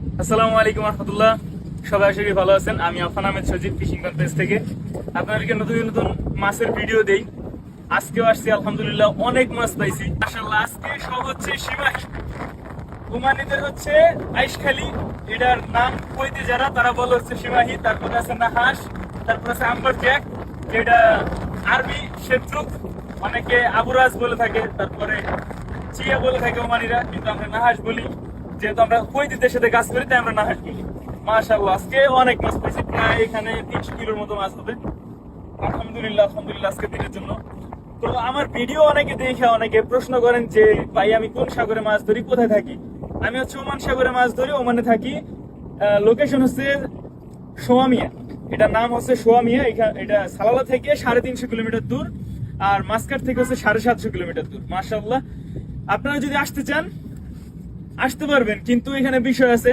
আসসালামু আলাইকুম রহমতুল্লাহ। সবাই আশা করি ভালো আছেন। আমি আফান আহমেদ সজীব ফিশিং কনফারেন্স থেকে আপনাদেরকে নতুন নতুন মাছের ভিডিও দেই। আজকেও আসছি, আলহামদুলিল্লাহ অনেক মাছ পাইছি মাশাআল্লাহ। আজকে সব হচ্ছে সীমাহী, ওমানিদের হচ্ছে আইশখালী, এটার নাম কইতে যারা তারা বলে হচ্ছে সীমাহী। তারপরে আছে নাহাস, তারপর আছে আম্বার জ্যাক, যেটা আরবি শেত্রুক, অনেকে আবুরাজ বলে থাকে, তারপরে চিয়া বলে থাকে ওমানিরা, কিন্তু আমরা নাহাস বলি। যেহেতু আমরা কৈদিদের সাথে কাজ করি তাই আমরা নাহাস বলি। মাশাআল্লাহ আজকে অনেক মাছ পেয়েছি, প্রায় এখানে 300 কিলোর মতো মাছ হবে। আলহামদুলিল্লাহ আলহামদুলিল্লাহ আজকে দিনের জন্য। তো আমার ভিডিও অনেকে দেখে অনেকে প্রশ্ন করেন যে ভাই আমি কোন সাগরে মাছ ধরি, কোথায় থাকি। আমি হচ্ছে ওমান সাগরে মাছ ধরি, ওমানে থাকি। লোকেশন হচ্ছে সোয়ামিয়া, এটার নাম হচ্ছে সোয়ামিয়া। এটা সালালা থেকে 350 কিলোমিটার দূর, আর মাস্কাট থেকে হচ্ছে 750 কিলোমিটার দূর। মাশাআল্লাহ আপনারা যদি আসতে চান আসতে পারবেন, কিন্তু এখানে বিষয় আছে।